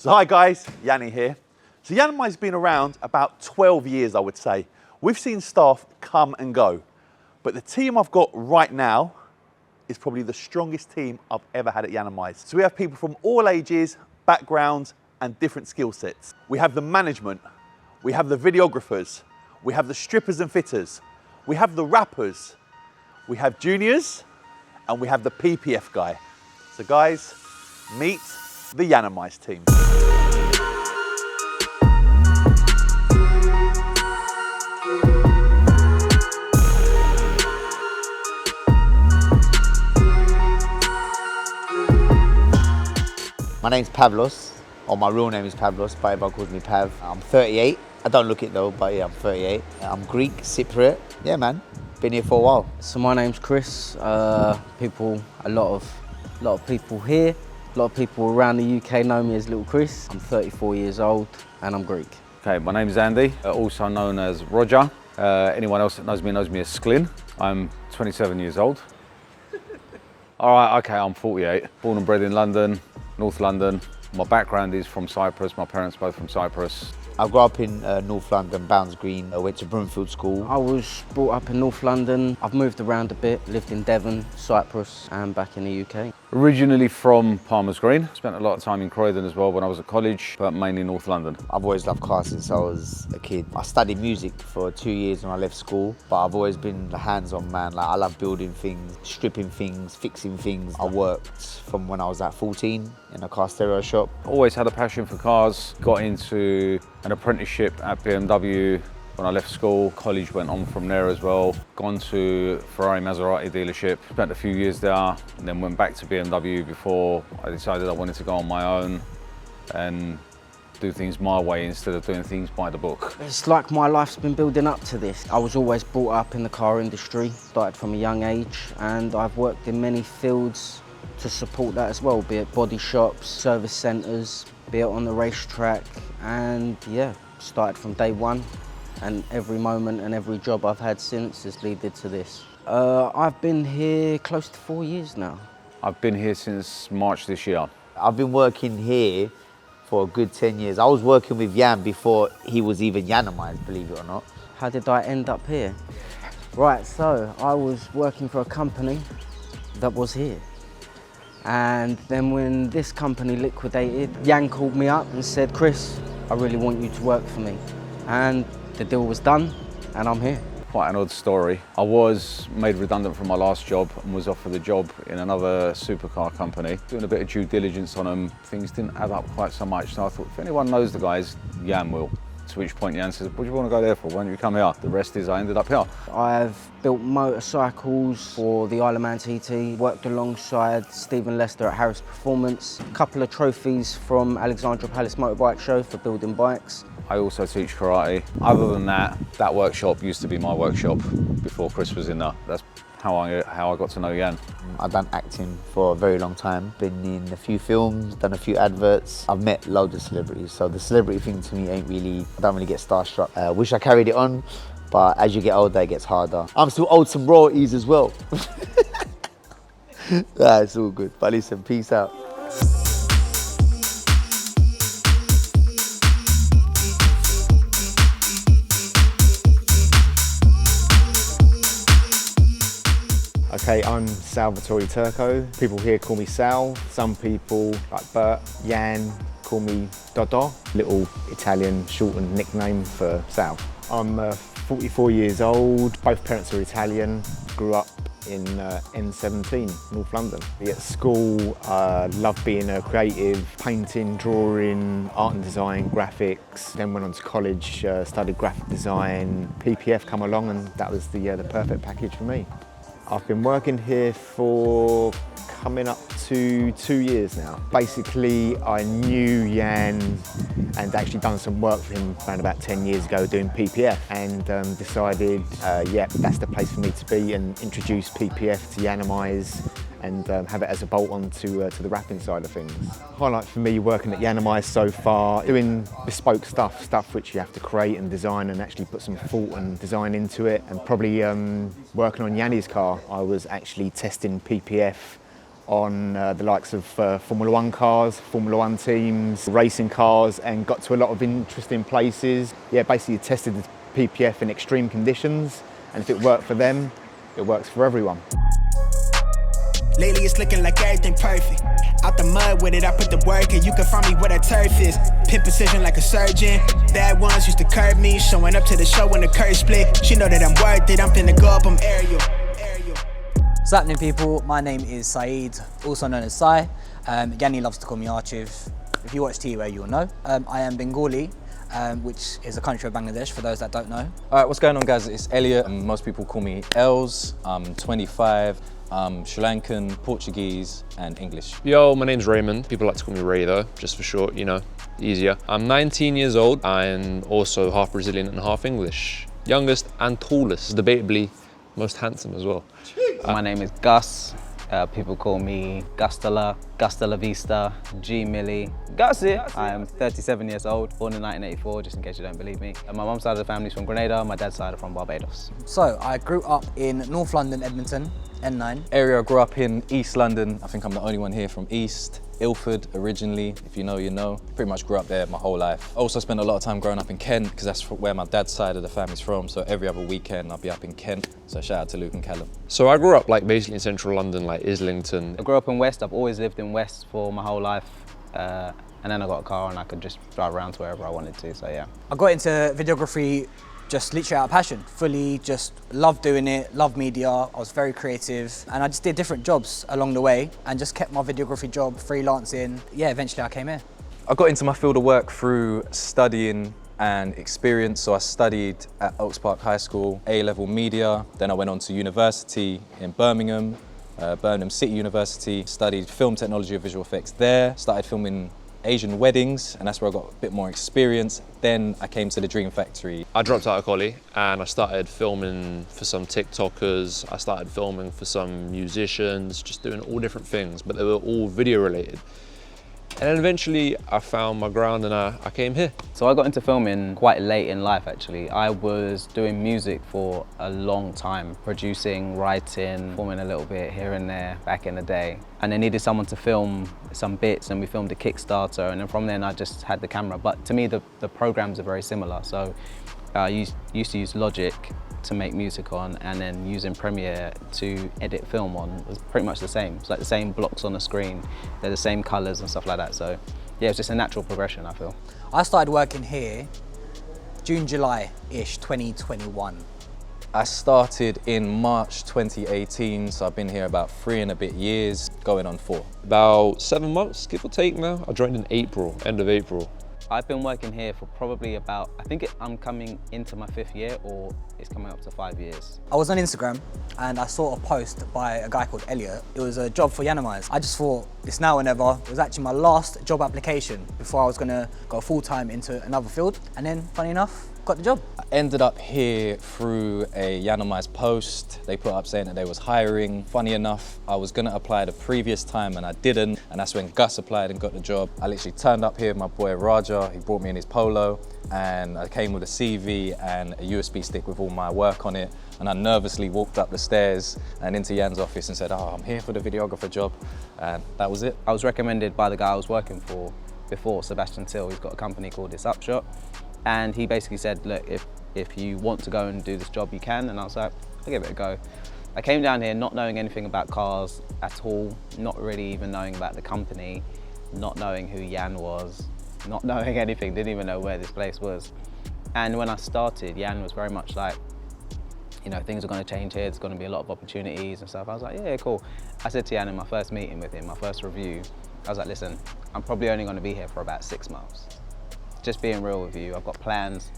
So hi guys, Yanni here. So Yiannimize's been around about 12 years, I would say. We've seen staff come and go, but the team I've got right now is probably the strongest team I've ever had at Yiannimize. So we have people from all ages, backgrounds, and different skill sets. We have the management, we have the videographers, we have the strippers and fitters, we have the rappers, we have juniors, and we have the PPF guy. So guys, meet the Yiannimize team. My name's Pavlos, or my real name is Pavlos, but everyone calls me Pav. I'm 38. I don't look it though, but yeah, I'm 38. I'm Greek, Cypriot. Yeah, man. Been here for a while. So my name's Chris. A lot of people here, a lot of people around the UK know me as Little Chris. I'm 34 years old and I'm Greek. Okay, my name's Andy, also known as Roger. Anyone else that knows me as Sklin. I'm 27 years old. All right, okay, I'm 48. Born and bred in London, North London. My background is from Cyprus. My parents both from Cyprus. I grew up in North London, Bounds Green. I went to Broomfield School. I was brought up in North London. I've moved around a bit, lived in Devon, Cyprus and back in the UK. Originally from Palmer's Green. Spent a lot of time in Croydon as well when I was at college, but mainly North London. I've always loved cars since I was a kid. I studied music for 2 years when I left school, but I've always been the hands-on man. Like, I love building things, stripping things, fixing things. I worked from when I was at 14 in a car stereo shop. Always had a passion for cars. Got into an apprenticeship at BMW when I left school. College went on from there as well. Gone to Ferrari Maserati dealership. Spent a few years there and then went back to BMW before I decided I wanted to go on my own and do things my way instead of doing things by the book. It's like my life's been building up to this. I was always brought up in the car industry, started from a young age, and I've worked in many fields to support that as well, be it body shops, service centres, be it on the racetrack, and yeah, started from day one, and every moment and every job I've had since has led to this. I've been here close to 4 years now. I've been here since March this year. I've been working here for a good 10 years. I was working with Yan before he was even Yiannimize, believe it or not. How did I end up here? Right, so I was working for a company that was here. And then when this company liquidated, Yan called me up and said, Chris, I really want you to work for me. And the deal was done, and I'm here. Quite an odd story. I was made redundant from my last job and was offered a job in another supercar company. Doing a bit of due diligence on them, things didn't add up quite so much. So I thought, if anyone knows the guys, Yan will. To which point Yan says, what do you want to go there for? Why don't you come here? The rest is I ended up here. I've built motorcycles for the Isle of Man TT, worked alongside Stephen Lester at Harris Performance, a couple of trophies from Alexandra Palace Motorbike Show for building bikes. I also teach karate. Other than that, that workshop used to be my workshop before Chris was in there. That's how I got to know Yan. I've done acting for a very long time. Been in a few films, done a few adverts. I've met loads of celebrities, so the celebrity thing to me I don't really get starstruck. Wish I carried it on, but as you get older, it gets harder. I'm still owed some royalties as well. Nah, it's all good. But listen, peace out. Okay, I'm Salvatore Turco. People here call me Sal. Some people, like Bert, Yan, call me Dodo. Little Italian shortened nickname for Sal. I'm 44 years old. Both parents are Italian. Grew up in N17, North London. At school, loved being a creative, painting, drawing, art and design, graphics. Then went on to college, studied graphic design. PPF come along and that was the perfect package for me. I've been working here for coming up to 2 years now. Basically, I knew Yan and actually done some work for him around about 10 years ago doing PPF and decided, yeah, that's the place for me to be and introduce PPF to Yiannimize and have it as a bolt-on to the rapping side of things. Highlight for me working at Yiannimize so far, doing bespoke stuff which you have to create and design and actually put some thought and design into it, and probably working on Yanni's car. I was actually testing PPF on the likes of Formula One cars, Formula One teams, racing cars, and got to a lot of interesting places. Yeah, basically tested the PPF in extreme conditions, and if it worked for them, it works for everyone. Lately it's looking like everything perfect. Out the mud with it, I put the work in. You can find me where the turf is. Pin precision like a surgeon. Bad ones used to curve me. Showing up to the show when the curve split. She know that I'm worth it. I'm finna go up, I'm aerial. What's happening, people? My name is Saeed, also known as Sai. Yanni loves to call me Archive. If you watch TV, you'll know. I am Bengali, which is a country of Bangladesh, for those that don't know. All right, what's going on, guys? It's Elliot. Most people call me Els. I'm 25. I'm Sri Lankan, Portuguese, and English. Yo, my name's Raymond. People like to call me Ray though, just for short, you know, easier. I'm 19 years old. I'm also half Brazilian and half English. Youngest and tallest, debatably most handsome as well. My name is Gus. People call me Gustala, Gustala Vista, G Millie, Gussie. I am 37 years old, born in 1984, just in case you don't believe me. And my mum's side of the family's from Grenada, my dad's side are from Barbados. So, I grew up in North London, Edmonton, N9. Area I grew up in, East London. I think I'm the only one here from East. Ilford originally, if you know, you know. Pretty much grew up there my whole life. Also spent a lot of time growing up in Kent because that's where my dad's side of the family's from. So every other weekend I'll be up in Kent. So shout out to Luke and Callum. So I grew up like basically in central London, like Islington. I grew up in West, I've always lived in West for my whole life. And then I got a car and I could just drive around to wherever I wanted to, so yeah. I got into videography just literally out of passion, fully just loved doing it, loved media, I was very creative, and I just did different jobs along the way and just kept my videography job, freelancing. Yeah, eventually I came here. I got into my field of work through studying and experience. So I studied at Oaks Park High School, A-level media. Then I went on to university in Birmingham, Birmingham City University, studied film technology and visual effects there, started filming Asian weddings, and that's where I got a bit more experience. Then I came to the Dream Factory. I dropped out of college and I started filming for some TikTokers. I started filming for some musicians, just doing all different things, but they were all video related. And then eventually I found my ground and I came here. So I got into filming quite late in life actually. I was doing music for a long time, producing, writing, filming a little bit here and there back in the day. And they needed someone to film some bits and we filmed a Kickstarter, and then from then I just had the camera. But to me the programs are very similar. So I used to use Logic to make music on, and then using Premiere to edit film on was pretty much the same. It's like the same blocks on the screen, they're the same colours and stuff like that. So yeah, it's just a natural progression, I feel. I started working here June, July-ish, 2021. I started in March 2018, so I've been here about 3 and a bit years, going on 4. About 7 months, give or take now. I joined in April, end of April. I've been working here for probably about, I'm coming into my 5th year, or it's coming up to 5 years. I was on Instagram and I saw a post by a guy called Elliot. It was a job for Yiannimize. I just thought, it's now or never. It was actually my last job application before I was gonna go full-time into another field. And then, funny enough, got the job. I ended up here through a Yiannimize post. They put up saying that they was hiring. Funny enough, I was gonna apply the previous time and I didn't. And that's when Gus applied and got the job. I literally turned up here with my boy Raja. He brought me in his Polo, and I came with a CV and a USB stick with all my work on it. And I nervously walked up the stairs and into Jan's office and said, oh, I'm here for the videographer job. And that was it. I was recommended by the guy I was working for before, Sebastian Till. He's got a company called This Upshot. And he basically said, look, if you want to go and do this job, you can. And I was like, I'll give it a go. I came down here not knowing anything about cars at all, not really even knowing about the company, not knowing who Jan was, not knowing anything, didn't even know where this place was. And when I started, Jan was very much like, you know, things are going to change here, there's going to be a lot of opportunities and stuff. I was like, yeah, cool. I said to Jan in my first meeting with him, my first review, I was like, listen, I'm probably only going to be here for about 6 months. Just being real with you, I've got plans,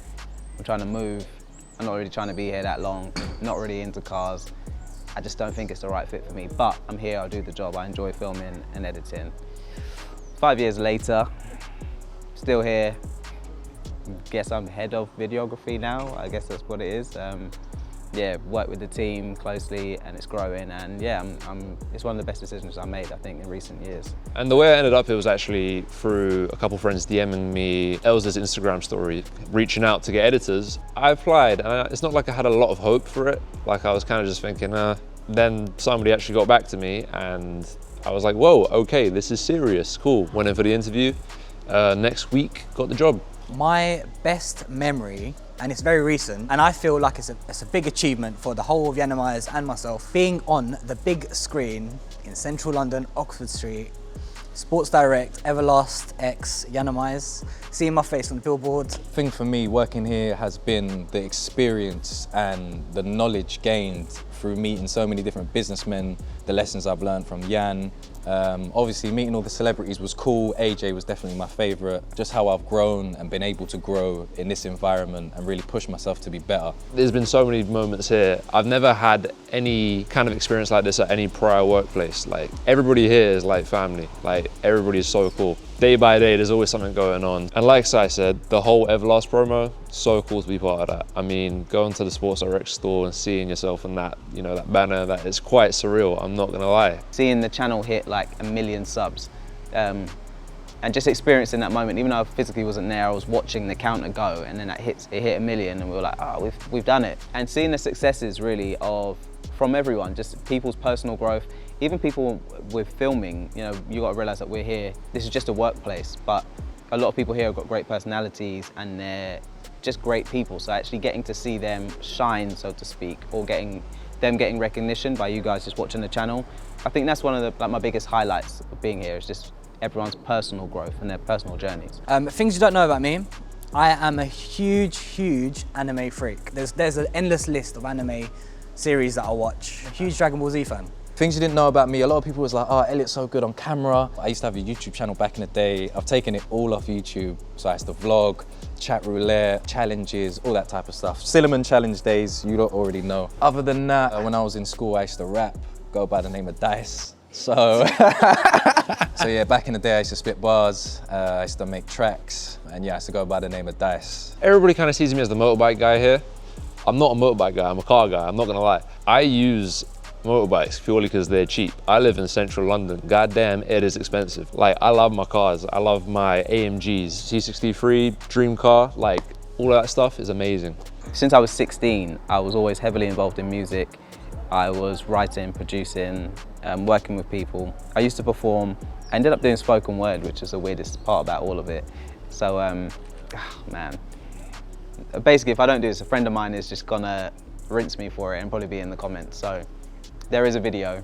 I'm trying to move, I'm not really trying to be here that long, not really into cars. I just don't think it's the right fit for me, but I'm here, I'll do the job, I enjoy filming and editing. 5 years later, still here. Guess I'm head of videography now, I guess that's what it is. Yeah, work with the team closely and it's growing, and yeah, it's one of the best decisions I made, I think, in recent years. And the way I ended up, it was actually through a couple friends DMing me Els's Instagram story, reaching out to get editors. I applied, and it's not like I had a lot of hope for it. Like I was kind of just thinking, then somebody actually got back to me and I was like, whoa, okay, this is serious, cool. Went in for the interview, next week, got the job. My best memory, and it's very recent, and I feel like it's a big achievement for the whole of Yiannimize and myself, being on the big screen in central London, Oxford Street, Sports Direct, Everlast X, Yiannimize, seeing my face on the billboard. Thing for me working here has been the experience and the knowledge gained through meeting so many different businessmen, the lessons I've learned from Yan. Obviously meeting all the celebrities was cool. AJ was definitely my favorite. Just how I've grown and been able to grow in this environment and really push myself to be better. There's been so many moments here. I've never had any kind of experience like this at any prior workplace. Like, everybody here is like family. Like, everybody is so cool. Day by day, there's always something going on. And like I said, the whole Everlast promo, so cool to be part of that. I mean, going to the Sports Direct store and seeing yourself in that, you know, that banner, that is quite surreal, I'm not gonna lie. Seeing the channel hit like 1 million subs, and just experiencing that moment, even though I physically wasn't there, I was watching the counter go, and then it hit 1 million, and we were like, oh, we've done it. And seeing the successes really from everyone, just people's personal growth, even people with filming, you know, you got to realize that we're here, this is just a workplace, but a lot of people here have got great personalities and they're just great people. So actually getting to see them shine, so to speak, or getting recognition by you guys just watching the channel, I think that's one of the, my biggest highlights of being here, is just everyone's personal growth and their personal journeys. Things you don't know about me, I am a huge anime freak. There's an endless list of anime series that I watch. A huge Dragon Ball Z fan. Things you didn't know about me, a lot of people was like, oh, Elliot's so good on camera. I used to have a YouTube channel back in the day. I've taken it all off YouTube. So I used to vlog, chat roulette, challenges, all that type of stuff. Cinnamon challenge days, you don't already know. Other than that, when I was in school, I used to rap, go by the name of Dice. So, so yeah, back in the day, I used to spit bars, I used to make tracks, and yeah, I used to go by the name of Dice. Everybody kind of sees me as the motorbike guy here. I'm not a motorbike guy, I'm a car guy, I'm not gonna lie. I use motorbikes purely because they're cheap. I live in central London. Goddamn, it is expensive. Like, I love my cars. I love my AMGs, C63, dream car, like, all of that stuff is amazing. Since I was 16, I was always heavily involved in music. I was writing, producing, working with people. I used to perform. I ended up doing spoken word, which is the weirdest part about all of it. So, man. Basically, if I don't do this, a friend of mine is just gonna rinse me for it and probably be in the comments. So there is a video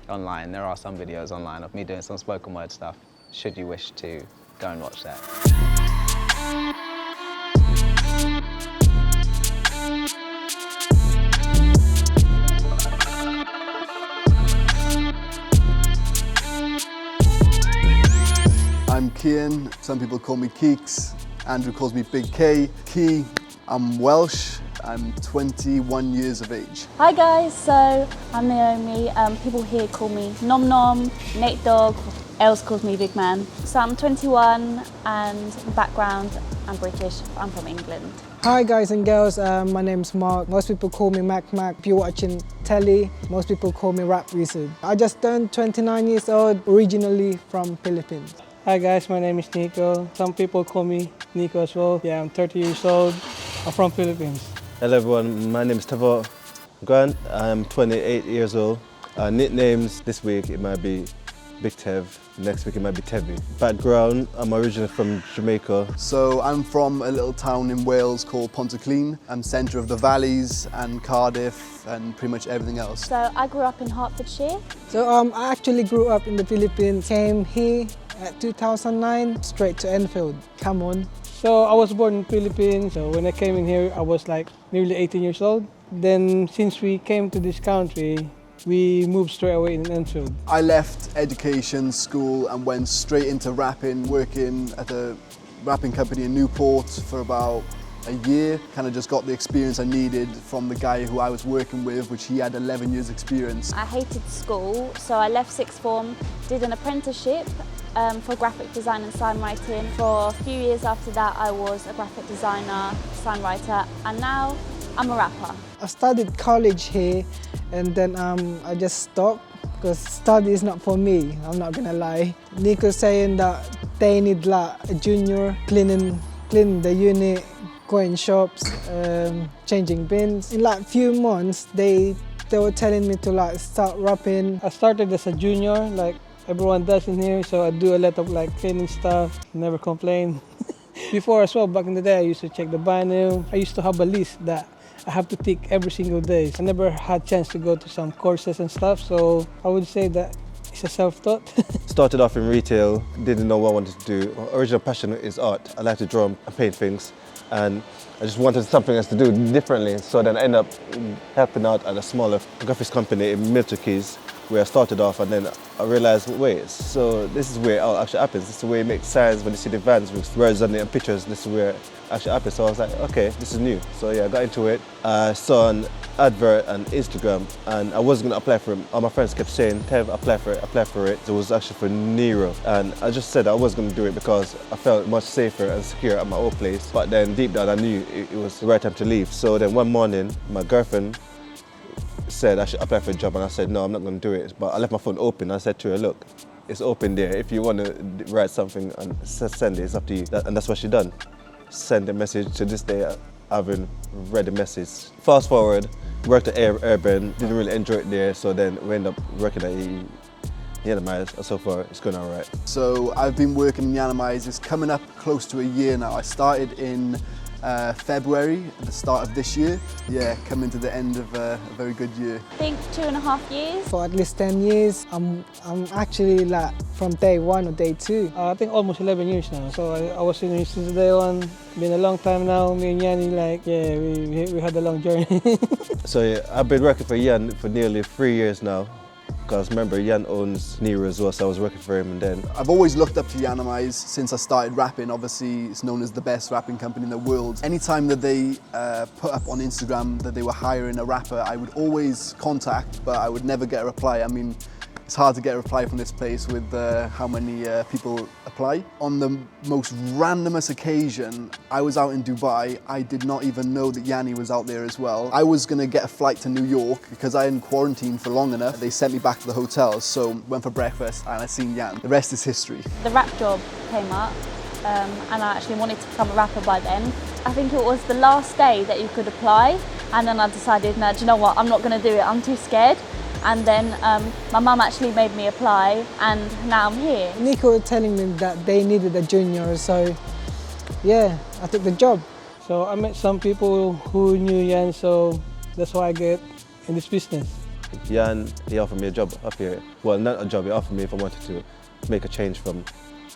online. There are some videos online of me doing some spoken word stuff, should you wish to go and watch that. I'm Kian, some people call me Keeks, Andrew calls me Big K. Key, I'm Welsh, I'm 21 years of age. Hi guys, so I'm Naomi. People here call me Nom Nom, Nate Dog, Els calls me Big Man. So I'm 21 and background, I'm British, I'm from England. Hi guys and girls, my name's Mark. Most people call me Mac. If you're watching telly, most people call me Rap Wizard. I just turned 29 years old, originally from Philippines. Hi guys, my name is Nico. Some people call me Nico as well. Yeah, I'm 30 years old. I'm from Philippines. Hello everyone, my name is Tavo Grant. I'm 28 years old. Nicknames this week it might be Big Tev, next week it might be Tevy. Background, I'm originally from Jamaica. So I'm from a little town in Wales called Pontyclun. I'm centre of the valleys and Cardiff and pretty much everything else. So I grew up in Hertfordshire. So I actually grew up in the Philippines, came here at 2009, straight to Enfield. Come on. So I was born in the Philippines. So when I came in here, I was like nearly 18 years old. Then since we came to this country, we moved straight away in Enfield. I left education, school and went straight into rapping, working at a rapping company in Newport for about a year. Kind of just got the experience I needed from the guy who I was working with, which he had 11 years experience. I hated school, so I left sixth form, did an apprenticeship for graphic design and sign writing. For a few years after that, I was a graphic designer, sign writer, and now I'm a rapper. I studied college here and then I just stopped because study is not for me, I'm not gonna lie. Nico's saying that they need like a junior cleaning the unit, going shops, changing bins. In like few months, they They were telling me to like start rapping. I started as a junior, like everyone does in here, so I do a lot of like cleaning stuff, never complain. Before as well, back in the day, I used to check the vinyl. I used to have a list that I have to tick every single day. I never had chance to go to some courses and stuff, so I would say that it's a self-taught. Started off in retail, didn't know what I wanted to do. My original passion is art. I like to draw and paint things, and I just wanted something else to do differently. So then I ended up helping out at a smaller graphics company in Milton Keynes, where I started off, and then I realized, wait, so this is where it all actually happens. This is the way it makes sense when you see the vans with words on it and pictures. This is where it actually happens. So I was like, okay, this is new. So yeah, I got into it. I saw an advert on Instagram, and I was gonna apply for it. All my friends kept saying, Tev, apply for it, apply for it. It was actually for Nero. And I just said I was gonna do it because I felt much safer and secure at my old place. But then deep down, I knew it was the right time to leave. So then one morning, my girlfriend said I should apply for a job, and I said no, I'm not going to do it. But I left my phone open. I said to her, look, it's open there. If you want to write something and send it, it's up to you. And that's what she done. Send a message. To this day, I haven't read the message. Fast forward, worked at Urban, didn't really enjoy it there, so then we ended up working at Yiannimize, and so far it's going all right. So I've been working in Yiannimize. It's coming up close to a year now. I started in February, at the start of this year. Yeah, coming to the end of a very good year. I think 2.5 years. For at least 10 years. I'm actually like from day one or day two. I think almost 11 years now. So I was in here since day one. Been a long time now. Me and Yanni, like, yeah, we had a long journey. So yeah, I've been working for Yan for nearly 3 years now. Because remember, Yan owns Nero as well, so I was working for him, and then... I've always looked up to Yiannimize since I started rapping. Obviously, it's known as the best rapping company in the world. Anytime that they put up on Instagram that they were hiring a rapper, I would always contact, but I would never get a reply. I mean, it's hard to get a reply from this place with how many people apply. On the most randomest occasion, I was out in Dubai. I did not even know that Yanni was out there as well. I was gonna get a flight to New York because I hadn't quarantined for long enough. They sent me back to the hotel, so went for breakfast and I seen Yan. The rest is history. The rap job came up and I actually wanted to become a rapper by then. I think it was the last day that you could apply, and then I decided, no, do you know what, I'm not gonna do it, I'm too scared. And then my mum actually made me apply, and now I'm here. Nico was telling me that they needed a junior, so yeah, I took the job. So I met some people who knew Yan, so that's why I get in this business. Yan, he offered me a job up here. Well, not a job, he offered me if I wanted to make a change from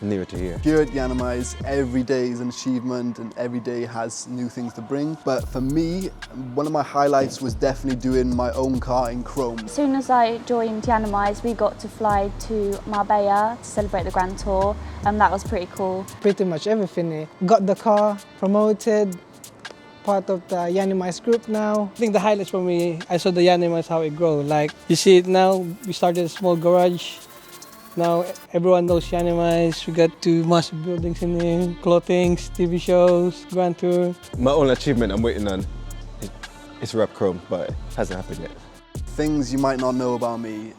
near to here. Here at Yiannimize, every day is an achievement and every day has new things to bring. But for me, one of my highlights was definitely doing my own car in chrome. As soon as I joined Yiannimize, we got to fly to Marbella to celebrate the Grand Tour, and that was pretty cool. Pretty much everything here. Got the car, promoted, part of the Yiannimize group now. I think the highlights for me, I saw the Yiannimize how it grow. Like, you see it now, we started a small garage. Now everyone knows Yiannimize. We got 2 massive buildings in here, clothing, TV shows, Grand Tour. My only achievement I'm waiting on is rap chrome, but it hasn't happened yet. Things you might not know about me.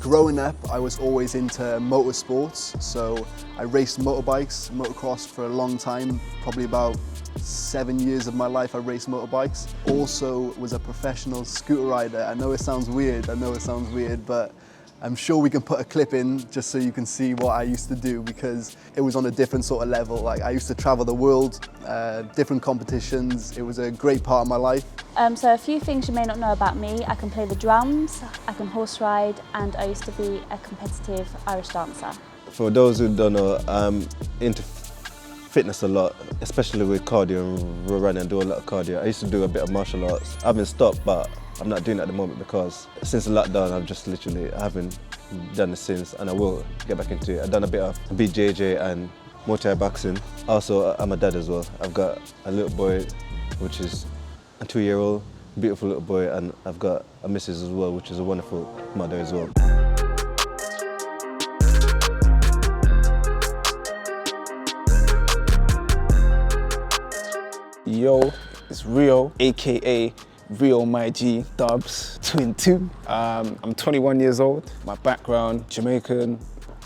Growing up, I was always into motorsports, so I raced motorbikes, motocross for a long time, probably about 7 years of my life I raced motorbikes. Also was a professional scooter rider. I know it sounds weird, but I'm sure we can put a clip in just so you can see what I used to do, because it was on a different sort of level. Like, I used to travel the world, different competitions. It was a great part of my life. So a few things you may not know about me. I can play the drums, I can horse ride, and I used to be a competitive Irish dancer. For those who don't know, I'm into fitness a lot, especially with cardio and running. I do a lot of cardio. I used to do a bit of martial arts. I haven't stopped, but I'm not doing it at the moment because since the lockdown, I haven't done it since, and I will get back into it. I've done a bit of BJJ and Muay Thai boxing. Also, I'm a dad as well. I've got a little boy, which is a 2-year-old, beautiful little boy, and I've got a missus as well, which is a wonderful mother as well. Yo, it's Rio, aka Rio My G Dubs, Twin 2. I'm 21 years old. My background, Jamaican,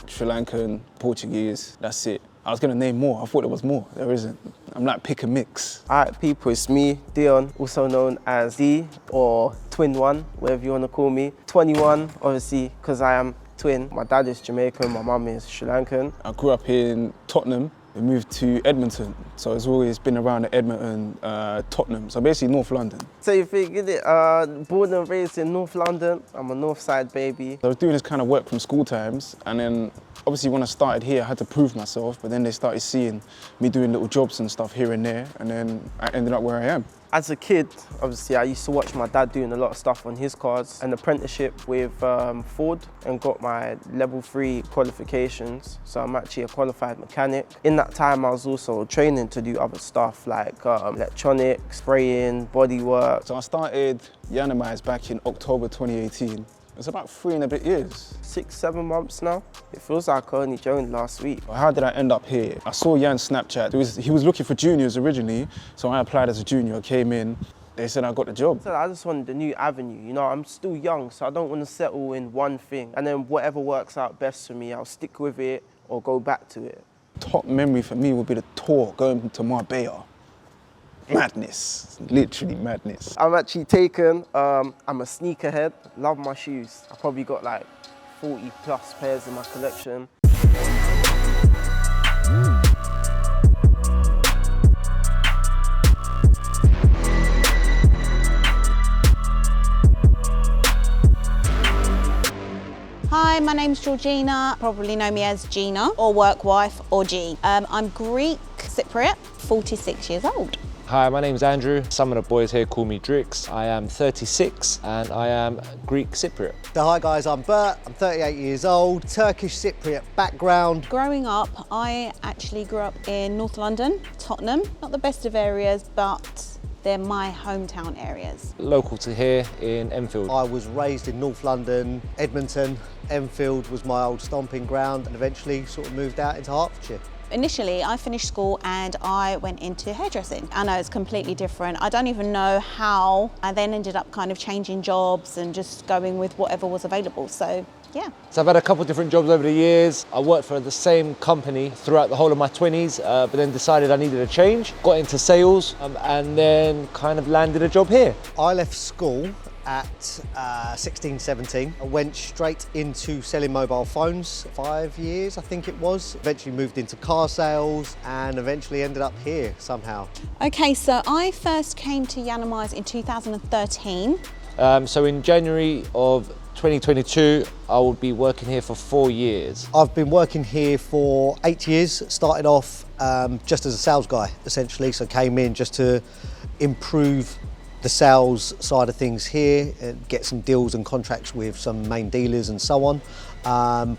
Sri Lankan, Portuguese, that's it. I was gonna name more. I thought there was more. There isn't. I'm like pick and mix. Alright people, it's me, Dion, also known as D or Twin One, whatever you want to call me. 21, obviously, because I am twin. My dad is Jamaican, my mum is Sri Lankan. I grew up in Tottenham. We moved to Edmonton, so it's always been around the Edmonton, Tottenham, so basically North London. So you think, born and raised in North London, I'm a North Side baby. I was doing this kind of work from school times, and then obviously when I started here, I had to prove myself, but then they started seeing me doing little jobs and stuff here and there, and then I ended up where I am. As a kid, obviously, I used to watch my dad doing a lot of stuff on his cars, an apprenticeship with Ford, and got my level 3 qualifications. So I'm actually a qualified mechanic. In that time, I was also training to do other stuff like electronics, spraying, body work. So I started Yiannimize back in October 2018. It's about 3 and a bit years. 6, 7 months now. It feels like I only joined last week. How did I end up here? I saw Yan's Snapchat. He was looking for juniors originally, so I applied as a junior, I came in. They said I got the job. So I just wanted a new avenue. You know, I'm still young, so I don't want to settle in one thing. And then whatever works out best for me, I'll stick with it or go back to it. Top memory for me would be the tour, going to Marbella. Madness, literally madness. I'm actually taken, I'm a sneakerhead, love my shoes. I probably got like 40 plus pairs in my collection. Hi, my name's Georgina, probably know me as Gina, or work wife, or G. I'm Greek Cypriot, 46 years old. Hi, my name's Andrew. Some of the boys here call me Drix. I am 36 and I am Greek Cypriot. So hi guys, I'm Bert. I'm 38 years old, Turkish Cypriot background. Growing up, I actually grew up in North London, Tottenham. Not the best of areas, but they're my hometown areas. Local to here in Enfield. I was raised in North London, Edmonton. Enfield was my old stomping ground and eventually sort of moved out into Hertfordshire. Initially, I finished school and I went into hairdressing. I know it's completely different. I don't even know how. I then ended up kind of changing jobs and just going with whatever was available. So, yeah. So I've had a couple of different jobs over the years. I worked for the same company throughout the whole of my 20s, but then decided I needed a change. Got into sales and then kind of landed a job here. I left school at 16, 17. I went straight into selling mobile phones, 5 years I think it was. Eventually moved into car sales and eventually ended up here somehow. Okay, so I first came to Yiannimize in 2013. So in January of 2022, I will be working here for 4 years. I've been working here for 8 years. Started off just as a sales guy, essentially. So came in just to improve the sales side of things here, get some deals and contracts with some main dealers and so on.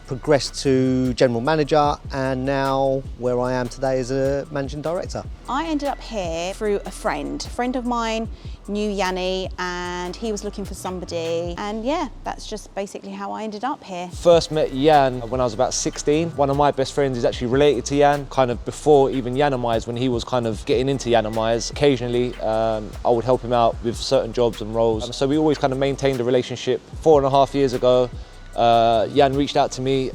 Progressed to general manager and now where I am today as a managing director. I ended up here through a friend. A friend of mine knew Yanni and he was looking for somebody, and yeah, that's just basically how I ended up here. First met Yan when I was about 16. One of my best friends is actually related to Yan, kind of before even Yiannimize, when he was kind of getting into Yiannimize. Occasionally, I would help him out with certain jobs and roles. So we always kind of maintained a relationship. 4.5 years ago, Yan reached out to me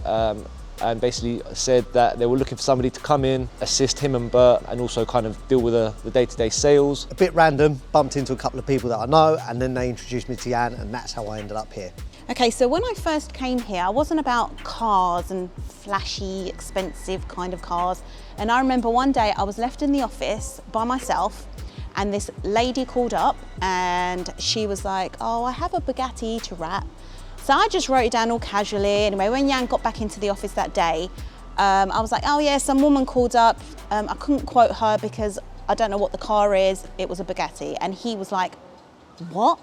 and basically said that they were looking for somebody to come in, assist him and Bert, and also kind of deal with the day-to-day sales. A bit random, bumped into a couple of people that I know, and then they introduced me to Yan, and that's how I ended up here. Okay, so when I first came here, I wasn't about cars and flashy, expensive kind of cars. And I remember one day I was left in the office by myself, and this lady called up and she was like, oh, I have a Bugatti to wrap. So I just wrote it down all casually. Anyway, when Yan got back into the office that day, I was like, oh yeah, some woman called up. I couldn't quote her because I don't know what the car is. It was a Bugatti. And he was like, what?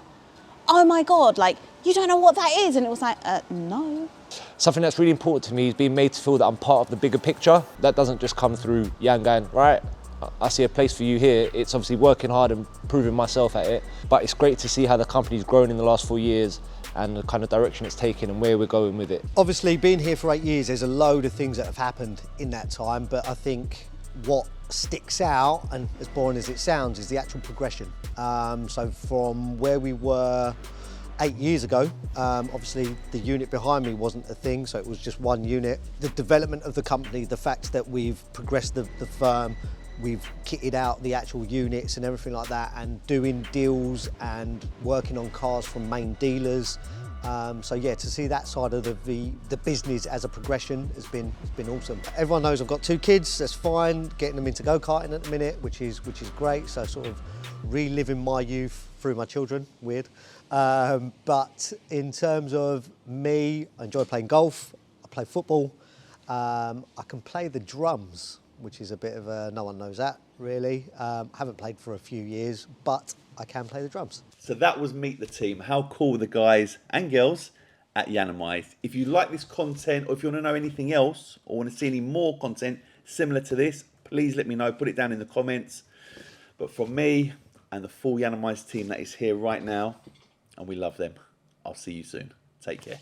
Oh my God, like, you don't know what that is? And it was like, no. Something that's really important to me is being made to feel that I'm part of the bigger picture. That doesn't just come through Yan going, right, I see a place for you here. It's obviously working hard and proving myself at it. But it's great to see how the company's grown in the last 4 years and the kind of direction it's taken and where we're going with it. Obviously, being here for 8 years, there's a load of things that have happened in that time, but I think what sticks out, and as boring as it sounds, is the actual progression. So from where we were 8 years ago. Obviously, the unit behind me wasn't a thing, so it was just one unit. The development of the company, the fact that we've progressed the firm, we've kitted out the actual units and everything like that, and doing deals and working on cars from main dealers. So yeah, to see that side of the business as a progression has been awesome. Everyone knows I've got 2 kids, that's fine. Getting them into go-karting at the minute, which is great. So sort of reliving my youth through my children, weird. But in terms of me, I enjoy playing golf, I play football, I can play the drums, which is a bit of a, no one knows that really. Haven't played for a few years, but I can play the drums. So that was Meet the Team. How cool the guys and girls at Yiannimize. If you like this content, or if you want to know anything else, or want to see any more content similar to this, please let me know, put it down in the comments. But from me and the full Yiannimize team that is here right now, and we love them, I'll see you soon. Take care.